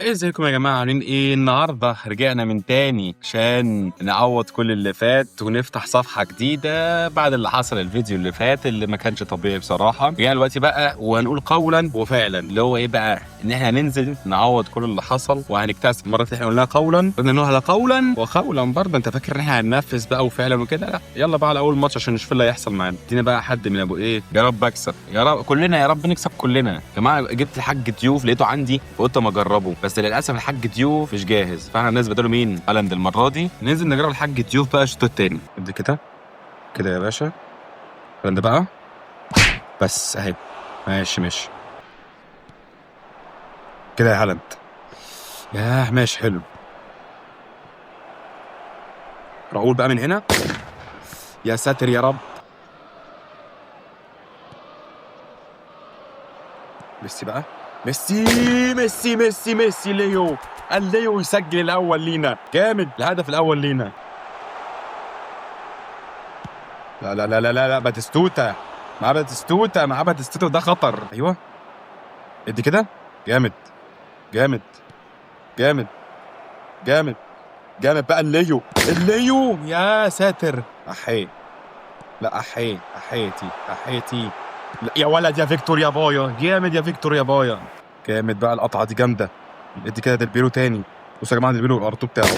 ازيكم يا جماعة؟ عاملين ايه؟ النهاردة رجعنا من تاني عشان نعوض كل اللي فات ونفتح صفحة جديدة بعد اللي حصل الفيديو اللي فات اللي ما كانش طبيعي بصراحة. رجعنا دلوقتي بقى وهنقول قولا وفعلا اللي هو ايه بقى، ان احنا هننزل نعوض كل اللي حصل وهنكتسب. مرة احنا قلناها قولا قلنا نقولها قولا وقولا برضه. انت فاكر ان احنا هننفذ بقى وفعلا وكده؟ لا، يلا بقى على اول ماتش عشان نشوف اللي هيحصل معانا. ادينا بقى حد من ابو ايه، يا رب اكسب، يا رب كلنا، يا رب نكسب كلنا. يا جماعة جبت الحاج ضيوف لقيته عندي فقلت اما اجربه، بس للاسف الحاج ضيوف مش جاهز، فاحنا الناس بداله مين؟ هالاند. المره دي ننزل نجرب الحاج ضيوف بقى الشوط التاني. ابدا كده كده يا باشا. هالاند بقى، بس اهي. ماشي ماشي كده يا هالاند. ياه ماشي حلو. راؤول بقى من هنا، يا ساتر يا رب. ميسي بقى، ميسي ميسي ميسي ميسي ليو. ليو يسجل الاول لينا، جامد الهدف الاول لينا. لا لا لا لا لا باتيستوتا، مع باتيستوتا، مع باتيستوتا، وده خطر. ايوه ادي كده، جامد جامد جامد جامد جامد بقى. الليو يا ساتر. احي، لا احي، احيتي احيتي. لا يا ولد، يا فيكتور يا بايا، جامد يا فيكتور يا بايا. جامد بقى، القطعه دي جامده. ادي كده ديلبيرو تاني. بصوا يا جماعه ديلبيرو الارتو بتاعه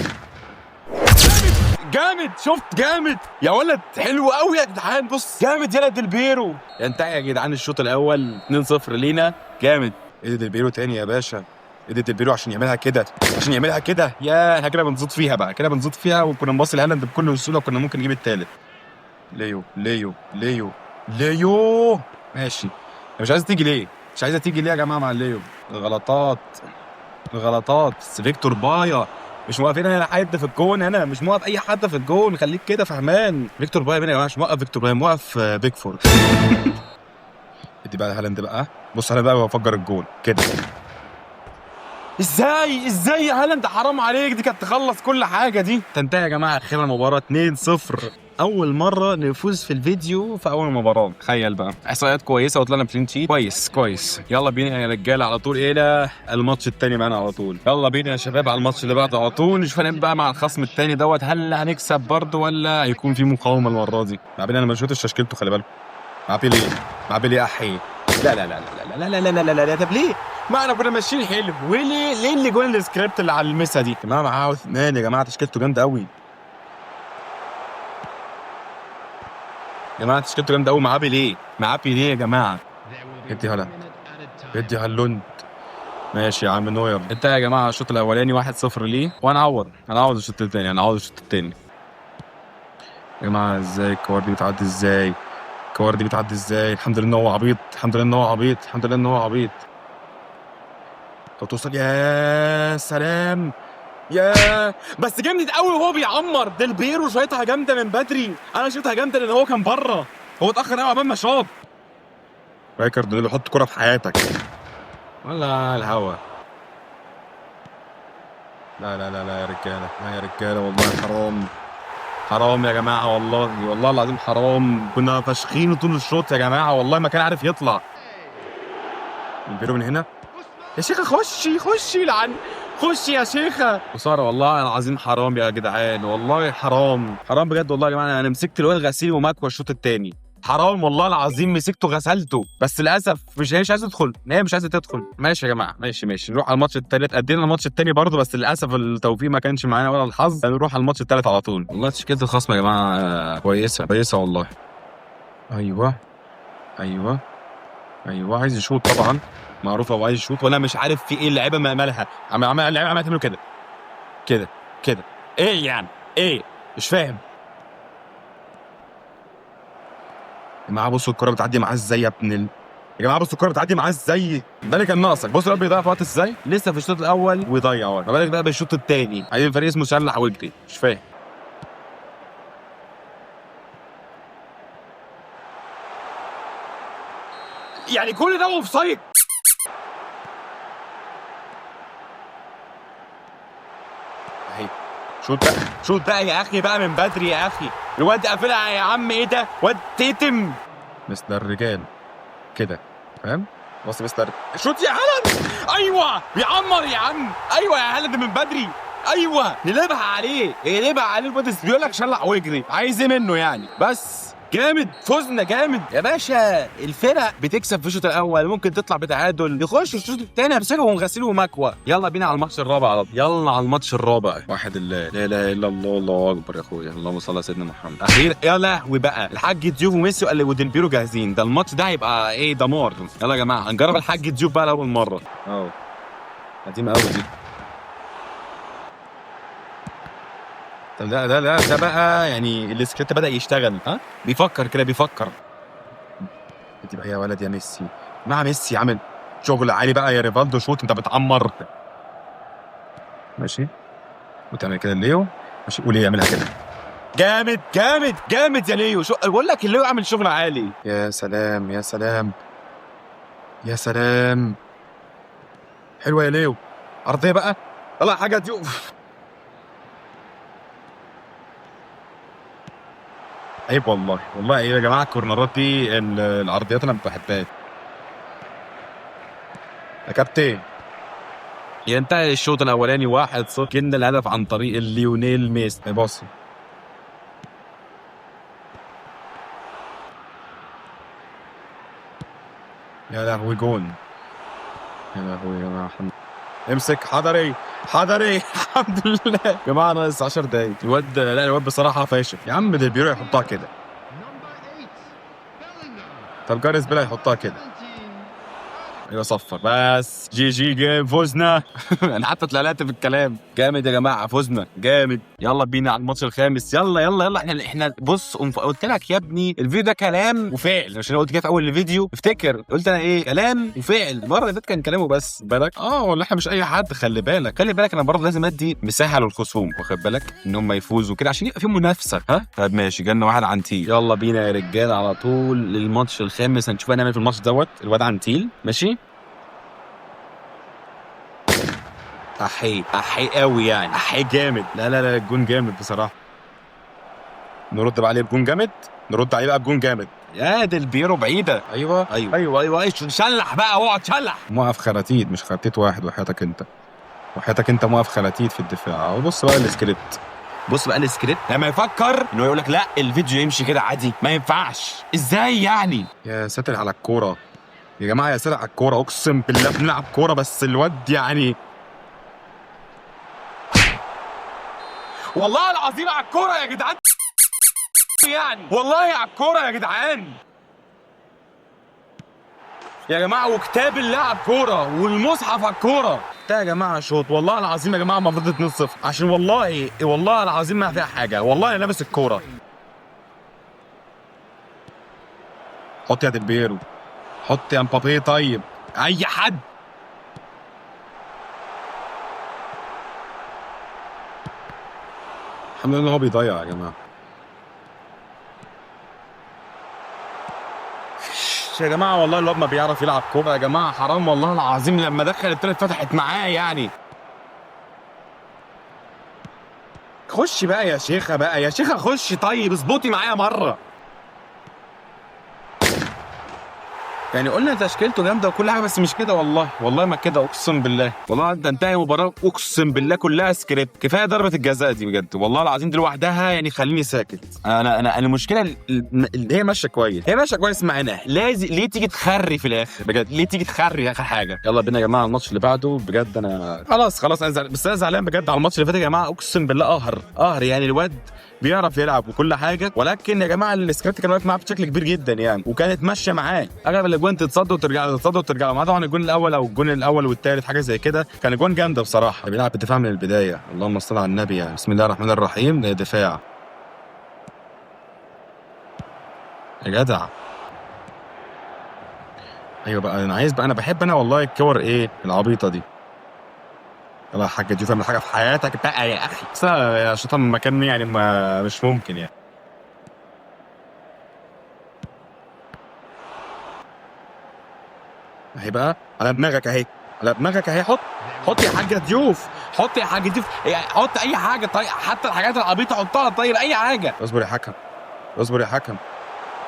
جامد. شفت؟ جامد يا ولد، حلو قوي يا جدعان. بص جامد يا ديلبيرو. ينتهي يا جدعان الشوط الاول 2-0 لينا. جامد. ادي ديلبيرو تاني يا باشا. ادي ديلبيرو عشان يعملها كده، عشان يعملها كده. يا احنا كده بنزود فيها بقى، كده بنزود فيها، وكنا نباصي لهالاند بكل سهوله وكنا ممكن نجيب التالت. ليو ليو ليو ليو. ماشي. مش عايزه تيجي ليه؟ مش عايزه تيجي ليه يا جماعه مع ليو؟ غلطات، غلطات. بس فيكتور بايا مش موقفين هنا حد في الجون، هنا مش موقف اي حد في الجون، خليك كده فهمان. فيكتور بايا مين يا جماعه؟ مش موقف فيكتور بايا، موقف بيكفورد. ادي بقى هالاند بقى. بص هالاند بقى بفجر الجون كده. ازاي يا هالاند؟ حرام عليك، دي كانت تخلص كل حاجه دي. تنتهي يا جماعه اخيرا المباراه 2-0. اول مره نفوز في الفيديو في اول مباراه. تخيل بقى، احصائيات كويسه وطلعنا كلين شيت. كويس كويس. يلا بينا يا رجاله على طول الى الماتش الثاني معانا على طول. يلا بينا يا شباب على الماتش اللي بعده على طول. نشوف هنبقى بقى مع الخصم الثاني دوت، هل هنكسب برضه ولا هيكون في مقاومه المره دي؟ مع بيلي انا ما شفتش تشكيلته، خلي بالكم. مع بيلي، مع بيلي احي. لا لا لا لا لا لا لا لا لا لا لا. طب ليه؟ ما احنا كنا ماشيين حلو، ليه اللي جون السكريبت اللي على المسا دي؟ يا جماعه معاه عثمان، يا جماعه تشكيلته جامده قوي. يا جماعه تشكيلته جامده قوي. معاه بيليه، معاه بيليه يا جماعه. ادي هلا، ادي هالوند. ماشي يا عم نوير. انت يا جماعه الشوط الاولاني 1-0 ليه، هنعوض الشوط الثاني، هنعوض الشوط الثاني. يا جماعه ازاي الكور دي بتعدي؟ ازاي الكور دي بتعدي؟ ازاي؟ الحمد لله ان هو عبيط، الحمد لله ان هو عبيط، الحمد لله ان هو عبيط. طب توصل، يا سلام. يا بس جامد قوي وهو بيعمر. ديلبيرو شايطها جامده من بدري، انا شايطها جامده لان هو كان بره، هو اتاخر قوي عقبال ما شاط. رايكارد اللي حط كرة في حياتك ولا الهوا. لا لا لا لا يا رجاله، لا يا رجاله والله حرام، حرام يا جماعه، والله العظيم حرام. كنا فاشخينه طول الشوط يا جماعه، والله ما كان عارف يطلع. ديلبيرو من هنا، يا شيخه خشي لعن، خشي يا شيخه. خساره والله العظيم، حرام يا جدعان، والله حرام، حرام بجد والله يا جماعه. انا مسكت الواد غسيل ومكوى الشوط الثاني، حرام والله العظيم، مسكته غسلته، بس للاسف مش عايزه تدخل، هي مش عايزه تدخل. ماشي يا جماعه، ماشي نروح على الماتش الثالث. ادينا الماتش الثاني برضه، بس للاسف التوفيق ما كانش معانا ولا الحظ. نروح على الماتش الثالث على طول. والله تشكيله الخصم يا جماعه كويسه كويسه والله. ايوه ايوه ايوه، عايز يشوط طبعا، معروف هو عايز يشوط، وانا مش عارف في ايه اللعيبه مالها. اللعيبه عماله تعمل كده كده كده. ايه يعني؟ ايه؟ مش فاهم. يا جماعه بصوا الكره بتعدي معاه ازاي يا ابن يا جماعه بصوا الكره بتعدي معاه ازاي، ده اللي كان ناقصك. بصوا الواد بيضيع في وقت ازاي، لسه في الشوط الاول ويضيع وقت، ما بالك بقى بالشوط الثاني؟ عايزين فريق اسمه سلح وجري، مش فاهم. يعني كل ده اوف سايد؟ اهي، شوط بقى يا اخي، بقى من بدري يا اخي. الواد قافلها يا عم، ايه ده؟ واد تيتم مثل الرجال كده، فاهم؟ بص مستر شوت يا هالاند. ايوه بيعمر يا عم، ايوه يا هالاند من بدري، ايوه نلعبها عليه، نلعبها عليه. البودس بيقول لك شلع واجري، عايز ايه منه يعني؟ بس جامد، فزنا جامد يا باشا. الفرق بتكسب في الشوط الاول، ممكن تطلع بتعادل، يخش الشوط الثاني يمسكهم غسيل مكوى. يلا بينا على الماتش الرابع على طول. يلا على الماتش الرابع. واحد الله، لا اله الا الله، الله اكبر يا اخويا، اللهم صل على سيدنا محمد. اخير يا لهوي بقى، الحاج ديوف وميسي وديل بيرو جاهزين، ده الماتش ده هيبقى ايه، دمار. يلا يا جماعه هنجرب الحاج ديوف بقى لاول مره. قديمه قوي دي. طب ده بقى يعني السكريبت بدأ يشتغل، ها بيفكر كده، بيفكر. تبقى يا ولد يا ميسي، مع ميسي عامل شغل عالي بقى يا ريفالدو، شوت انت بتعمر. ماشي وتعمل كده ليو، ماشي وليه يعملها كده. جامد جامد جامد يا ليو، شو بقول لك، الليو عامل شغل عالي. يا سلام يا سلام يا سلام، حلوه يا ليو، ارضيه بقى، طلع حاجه تشوف. عيب والله، والله عيب يا جماعه، الكورنرات دي العرضيات انا ما بحبهاش يا كابتن. ينتهي الشوط الاولاني 1-0، جبنا الهدف عن طريق ليونيل ميسي. باصي يا لهوي، جون يا لهوي يا محمد. امسك حضري حضري. الحمد لله يا جماعه، ناقص 10 دقايق. الواد، لا الواد بصراحه فاشل يا عم، ديل بيرو يحطها كده. طب جاريس بيل يحطها كده. ايوه صفر بس. جي جي جيم، فزنا. انا حتى اتلقلقت في الكلام. جامد يا جماعه، فزنا جامد. يلا بينا على الماتش الخامس، يلا يلا يلا. احنا بص، قلت لك يا ابني الفيديو ده كلام وفعل، عشان قلت كده في اول الفيديو، افتكر قلت انا ايه، كلام وفعل. المره اللي فاتت كان كلامه بس، بالك ولا احنا مش اي حد، خلي بالك خلي بالك. انا برضه لازم ادي مساحه للخصوم، واخد بالك ان هم يفوزوا كده عشان يبقى في منافسه. ها طب ماشي، جالنا واحد عنتيل. يلا بينا يا رجاله على طول للماتش الخامس، هنشوف هنعمل في الماتش دوت. الواد عنتيل ماشي، احي قوي يعني، احي جامد. لا لا لا، الجون جامد بصراحه. نرد بقى عليه بجون جامد، نرد عليه بقى بجون جامد. يا ديل بيرو بعيده. ايوه ايوه ايوه ايوه، شلح بقى، اقعد شلح. موقف خراتيت مش خرتيت واحد، وحياتك انت، وحياتك انت موقف خراتيت في الدفاع. وبص بقى السكريبت، بص بقى السكريبت لما يفكر انه يقول لك لا الفيديو يمشي كده عادي، ما ينفعش ازاي يعني. يا ساتر على الكوره يا جماعه، يا ساتر على الكوره، اقسم بالله بنلعب كوره، بس الواد يعني والله العظيم على الكوره يا جدعان، يعني والله على الكوره يا جدعان يا جماعه، وكتاب الله على الكوره، والمصحف على الكوره ده يا جماعه. شوط والله العظيم يا جماعه، المفروض 2-0، عشان والله والله العظيم ما فيها حاجه، والله انا لابس الكوره. حط يا ديل بيرو، حط يا مبابي، طيب اي حد. الحمد لله هو بيضيع يا جماعه. يا جماعه والله الواد ما بيعرف يلعب كوره يا جماعه، حرام والله العظيم، لما دخل التالت فتحت معاه يعني. خش بقى يا شيخه، بقى يا شيخه خش، طيب اظبطي معايا مره. يعني قلنا تشكيلته جامده وكل حاجه، بس مش كده والله، والله ما كده، اقسم بالله والله انت انتهي مباراه، اقسم بالله كلها سكريبت. كفايه ضربه الجزاء دي بجد والله العظيم، دي لوحدها يعني خليني ساكت. انا المشكله اللي هي ماشيه كويس، هي ماشيه كويس معانا، لازم ليه تيجي تخري في الاخر بجد، ليه تيجي تخري اخر حاجه. يلا بينا يا جماعه الماتش اللي بعده بجد. انا خلاص انا بس انا زعلان بجد على الماتش اللي فات يا جماعه، اقسم بالله قهر يعني. الواد بيعرف يلعب وكل حاجه، ولكن يا جماعه السكريبت كان واقف معاه بشكل كبير جدا يعني، وكانت ماشيه معاه. اغلب الاجوان تتصد وترجع، تتصد وترجع، ما طبعا الجون الاول او الجون الاول والثالث حاجه زي كده، كان اجوان جامده بصراحه. بيلعب بالدفاع من البدايه، اللهم صل على النبي يعني. بسم الله الرحمن الرحيم، دفاع يا جدع. ايوه بقى، انا عايز بقى، انا بحب انا والله الكور ايه العبيطه دي. يلا يا حاج، دي تعمل حاجه في حياتك بقى يا اخي، بس يا شيطان من مكان يعني، ما مش ممكن يعني. اهي بقى على دماغك اهي، على دماغك اهي، حط يا حاجه ضيوف، حط يا حاجه ضيوف، حط اي حاجه طيب، حتى الحاجات العبيطه حطها طيب، اي حاجه. اصبر يا حكم، اصبر يا حكم،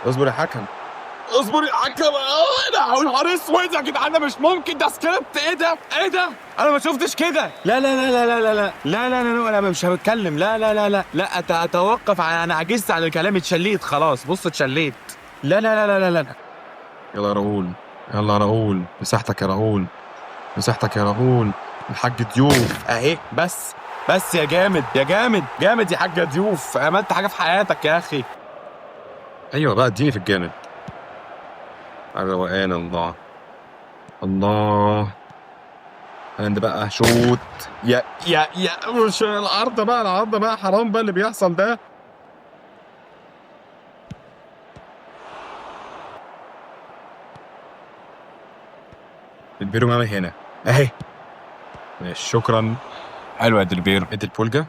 اصبر يا حكم، اصبري حكم. انا نهار اسود يا جدعان، مش ممكن، ده سكريبت. ايه ده؟ ايه ده؟ انا ما شفتش كده. لا لا لا لا لا لا لا لا لا لا، انا مش هتكلم. لا لا لا لا لا، اتوقف. انا عجزت عن الكلام، اتشليت خلاص. بص اتشليت. لا لا لا لا لا لا. يلا يا راؤول، يلا يا راؤول، مساحتك يا راؤول، مساحتك يا راؤول. الحاج ضيوف اهي. بس يا جامد، يا جامد جامد يا حاج ضيوف. عملت حاجه في حياتك يا اخي. ايوه بقى، اديني في الجامد. الروقان. الله الله. عند بقى شوت. يا مش العارضه بقى، العارضه بقى حرام بقى اللي بيحصل ده. البيرو معايا هنا اهي. ماشي شكرا. حلوه يا ديلبيرو. ادي البولجا،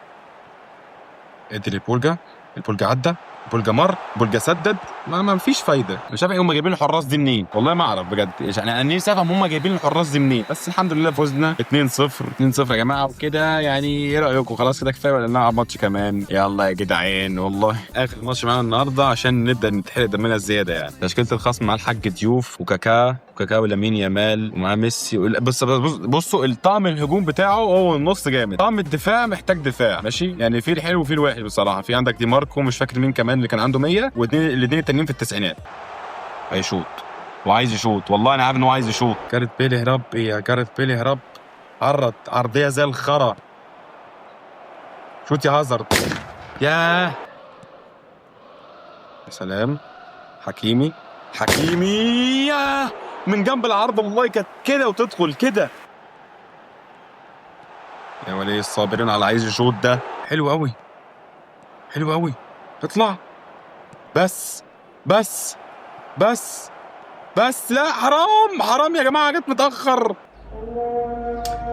ادي البولجا. البولجا عدى، البولجا مر، البولجا سدد. ما فيش فايده. مش عارف هم جايبين الحراس دي منين، والله ما اعرف بجد. يعني انا نفسي افهم هم جايبين الحراس دي منين. بس الحمد لله فزنا 2-0. 2-0 يا جماعه وكده. يعني ايه رايكم؟ خلاص كده كفايه ولا نلعب ماتش كمان؟ يلا يا جدعان، والله اخر ماتش معانا النهارده عشان نبدا نتحرق دمنا زياده. يعني تشكيله الخصم مع الحاج ضيوف وكاكا ولامين يامال ومعاه ميسي. بصوا الطقم الهجوم بتاعه هو النص جامد. طقم الدفاع محتاج دفاع ماشي. يعني في الحلو وفي الوحش بصراحه. في عندك دي ماركو، مش فاكر مين كمان اللي كان عنده 100، والاثنين التانيين في التسعينات. هيشوط وعايز يشوط، والله انا عارف ان هو عايز يشوط. كارت بيلي هرب. ايه يا كارت بيلي هرب؟ عرض عرضيه زي الخرا. شوت يا هازارد. يا سلام. حكيمي. يا من جنب العرض، والله كانت كده وتدخل كده. يا ولي الصابرين على عايز يشوط ده. حلو قوي، حلو قوي. اطلع. بس بس بس بس. لا حرام، حرام يا جماعه، جت متاخر.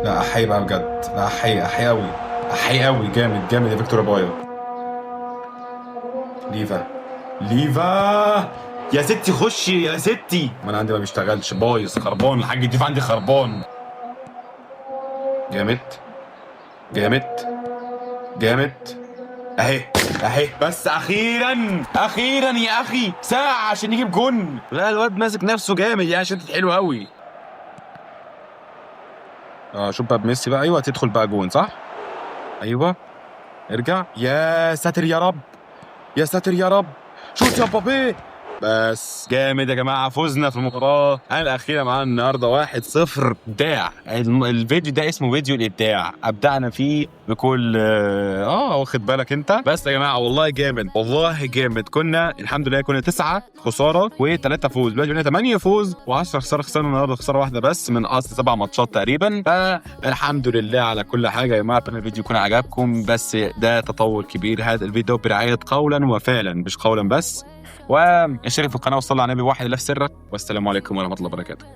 لا احيي بقى بجد. لا احيي قوي، احيي قوي. جامد جامد يا فيكتور بايو. ليفا يا ستي، خشي يا ستي. ما انا عندي ما بيشتغلش، بايظ خربان. الحاج الضيف عندي خربان. جامد جامد جامد. اهي اهي. بس اخيرا اخيرا يا اخي، ساعه عشان يجيب جون. لا الواد ماسك نفسه جامد يعني، شدت حلو قوي. شوف بقى بميسي بقى. ايوه تدخل بقى جون صح. ايوه ارجع. يا ساتر يا رب، يا ساتر يا رب. شوت يا مبابي. بس جامد يا جماعه، فزنا في المباراه الاخيره معانا النهارده 1-0. ابداع. الفيديو ده اسمه فيديو الابداع، ابدعنا فيه بكل واخد بالك انت. بس يا جماعه والله جامد، والله جامد. كنا الحمد لله كنا 9 خساره و3 فوز، دلوقتي بقينا 8 فوز و10 خساره. خسرنا النهارده خساره واحده بس من اصل 7 ماتشات تقريبا. فالحمد لله على كل حاجه يا جماعه. اتمنى الفيديو يكون عجبكم. بس ده تطور كبير. هذا الفيديو برعايه قولا وفعلا، مش قولا بس. واشترك في القناه وصلي على النبي واحد الله في سرك. والسلام عليكم ورحمه الله وبركاته.